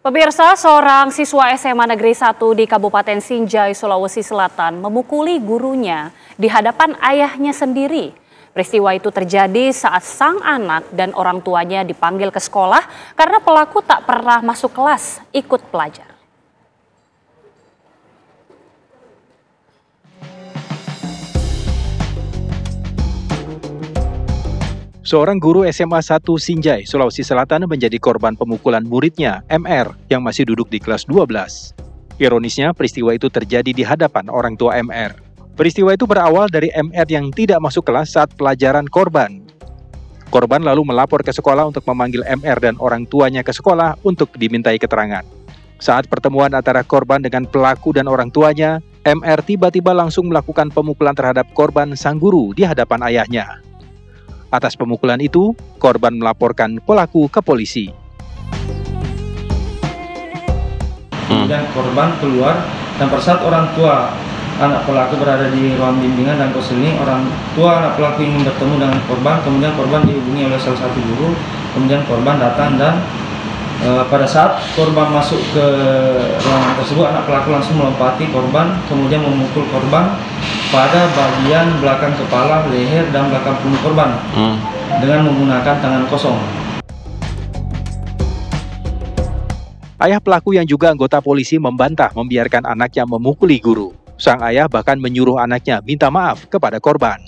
Pemirsa, seorang siswa SMA Negeri 1 di Kabupaten Sinjai, Sulawesi Selatan memukuli gurunya di hadapan ayahnya sendiri. Peristiwa itu terjadi saat sang anak dan orang tuanya dipanggil ke sekolah karena pelaku tak pernah masuk kelas ikut pelajar. Seorang guru SMA 1 Sinjai, Sulawesi Selatan menjadi korban pemukulan muridnya, MR, yang masih duduk di kelas 12. Ironisnya, peristiwa itu terjadi di hadapan orang tua MR. Peristiwa itu berawal dari MR yang tidak masuk kelas saat pelajaran korban. Korban lalu melapor ke sekolah untuk memanggil MR dan orang tuanya ke sekolah untuk dimintai keterangan. Saat pertemuan antara korban dengan pelaku dan orang tuanya, MR tiba-tiba langsung melakukan pemukulan terhadap korban sang guru di hadapan ayahnya. Atas pemukulan itu, korban melaporkan pelaku ke polisi. Kemudian korban keluar dan pada saat orang tua anak pelaku berada di ruang bimbingan dan konseling, orang tua anak pelaku ingin bertemu dengan korban, kemudian korban dihubungi oleh salah satu guru, kemudian korban datang dan pada saat korban masuk ke ruangan tersebut, anak pelaku langsung melompati korban, kemudian memukul korban pada bagian belakang kepala, leher, dan belakang punuk korban dengan menggunakan tangan kosong. Ayah pelaku yang juga anggota polisi membantah membiarkan anaknya memukuli guru. Sang ayah bahkan menyuruh anaknya minta maaf kepada korban.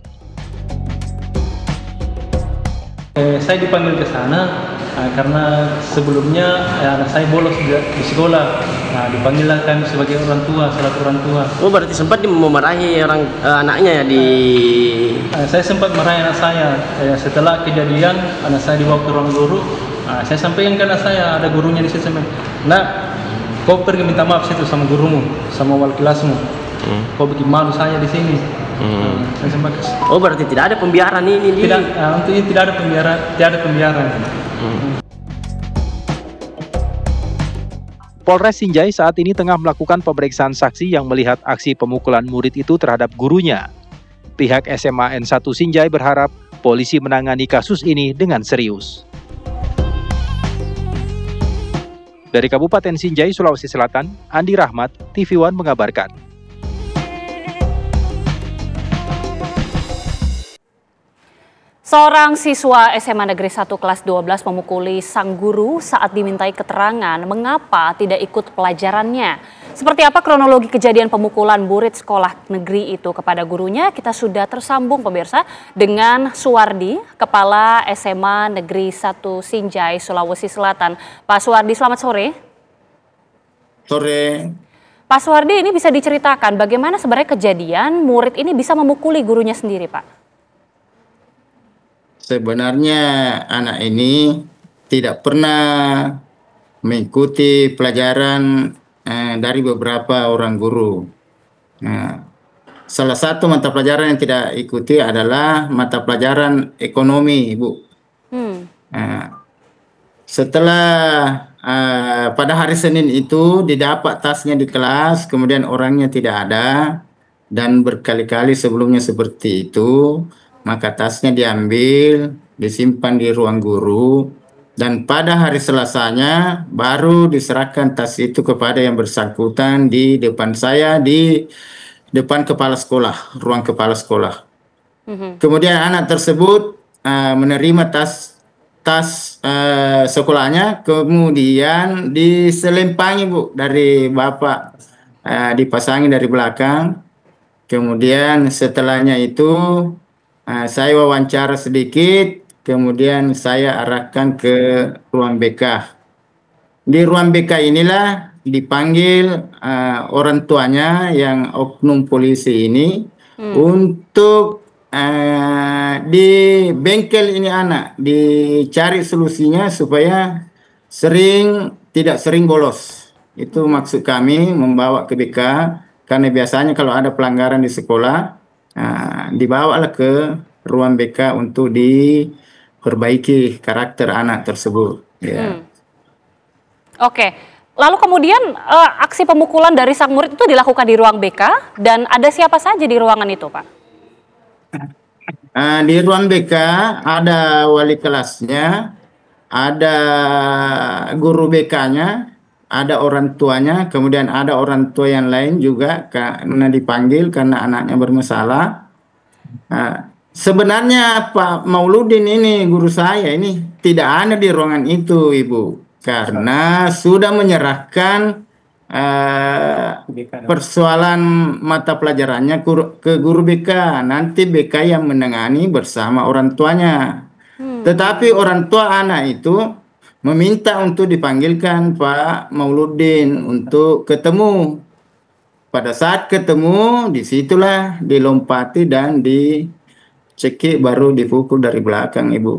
Saya dipanggil ke sana karena sebelumnya anak saya bolos di sekolah. Dipanggillah kami sebagai orang tua, selaku orang tua. Oh, berarti sempat memarahi anaknya ya di... Saya sempat marahi anak saya. Setelah kejadian, anak saya dibawa ke ruang guru. Saya sampaikan ke anak saya, ada gurunya di situ. Nak, kau pergi minta maaf situ sama gurumu, sama wali kelasmu. Kau bikin malu saya di sini. Oh, berarti tidak ada pembiaran ini? Tidak, untuk ini tidak ada pembiaran. Polres Sinjai saat ini tengah melakukan pemeriksaan saksi yang melihat aksi pemukulan murid itu terhadap gurunya. Pihak SMA N1 Sinjai berharap polisi menangani kasus ini dengan serius. Dari Kabupaten Sinjai, Sulawesi Selatan, Andi Rahmat, TV One mengabarkan. Seorang siswa SMA Negeri 1 kelas 12 memukuli sang guru saat dimintai keterangan mengapa tidak ikut pelajarannya. Seperti apa kronologi kejadian pemukulan murid sekolah negeri itu kepada gurunya? Kita sudah tersambung pemirsa dengan Suwardi, Kepala SMA Negeri 1 Sinjai, Sulawesi Selatan. Pak Suwardi, selamat sore. Sore. Pak Suwardi, ini bisa diceritakan bagaimana sebenarnya kejadian murid ini bisa memukuli gurunya sendiri, Pak? Sebenarnya anak ini tidak pernah mengikuti pelajaran dari beberapa orang guru. Salah satu mata pelajaran yang tidak ikuti adalah mata pelajaran ekonomi, Ibu. Setelah pada hari Senin itu didapat tasnya di kelas, kemudian orangnya tidak ada, dan berkali-kali sebelumnya seperti itu. Maka tasnya diambil, disimpan di ruang guru, dan pada hari Selasanya baru diserahkan tas itu kepada yang bersangkutan di depan saya, di depan kepala sekolah, ruang kepala sekolah. Kemudian anak tersebut menerima tas sekolahnya, kemudian diselempangi, Bu, dari bapak, dipasangi dari belakang. Kemudian setelahnya itu saya wawancara sedikit, kemudian saya arahkan ke ruang BK. Di ruang BK inilah dipanggil orang tuanya yang oknum polisi ini untuk di bengkel ini anak dicari solusinya supaya tidak sering bolos. Itu maksud kami membawa ke BK, karena biasanya kalau ada pelanggaran di sekolah, dibawalah ke ruang BK untuk diperbaiki karakter anak tersebut. Oke, lalu kemudian aksi pemukulan dari sang murid itu dilakukan di ruang BK dan ada siapa saja di ruangan itu, Pak? Di ruang BK ada wali kelasnya, ada guru BK-nya, ada orang tuanya, kemudian ada orang tua yang lain juga karena dipanggil karena anaknya bermasalah. Sebenarnya Pak Mauludin ini guru saya ini tidak ada di ruangan itu, Ibu, karena sudah menyerahkan persoalan mata pelajarannya ke guru BK. Nanti BK yang menangani bersama orang tuanya. Tetapi orang tua anak itu meminta untuk dipanggilkan Pak Mauludin untuk ketemu. Pada saat ketemu, disitulah dilompati dan dicekik baru dipukul dari belakang, Ibu.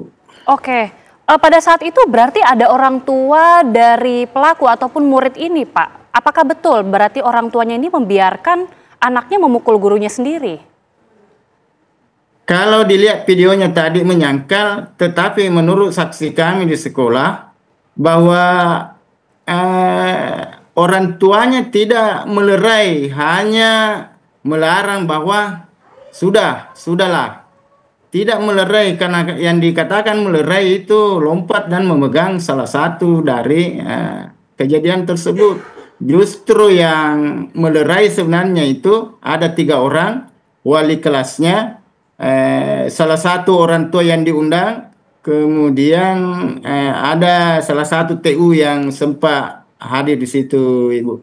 Oke, pada saat itu berarti ada orang tua dari pelaku ataupun murid ini, Pak. Apakah betul berarti orang tuanya ini membiarkan anaknya memukul gurunya sendiri? Kalau dilihat videonya tadi menyangkal, tetapi menurut saksi kami di sekolah bahwa orang tuanya tidak melerai, hanya melarang bahwa sudahlah. Tidak melerai, karena yang dikatakan melerai itu lompat dan memegang salah satu dari kejadian tersebut. Justru yang melerai sebenarnya itu ada 3 orang, wali kelasnya, salah satu orang tua yang diundang, kemudian ada salah satu TU yang sempat hadir di situ, Ibu.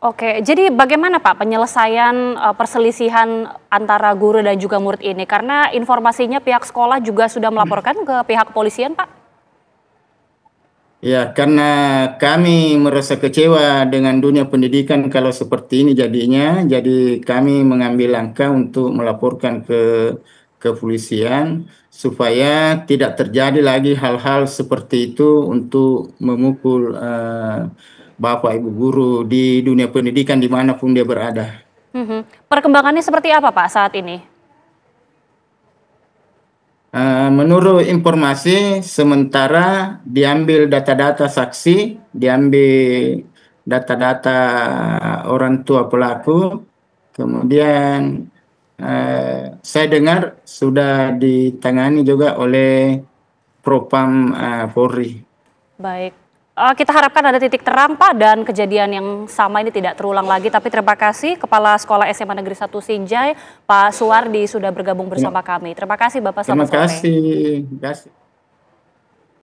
Oke, jadi bagaimana Pak penyelesaian perselisihan antara guru dan juga murid ini? Karena informasinya pihak sekolah juga sudah melaporkan ke pihak kepolisian, Pak. Ya, karena kami merasa kecewa dengan dunia pendidikan kalau seperti ini jadinya, jadi kami mengambil langkah untuk melaporkan ke kepolisian supaya tidak terjadi lagi hal-hal seperti itu untuk memukul Bapak Ibu guru di dunia pendidikan dimanapun dia berada. Perkembangannya seperti apa Pak saat ini? Menurut informasi sementara diambil data-data saksi, diambil data-data orang tua pelaku, kemudian saya dengar sudah ditangani juga oleh Propam Polri. Baik. Kita harapkan ada titik terang Pak dan kejadian yang sama ini tidak terulang lagi. Tapi terima kasih Kepala Sekolah SMA Negeri 1 Sinjai, Pak Suwardi sudah bergabung bersama kami. Terima kasih Bapak, selamat sore. Terima kasih.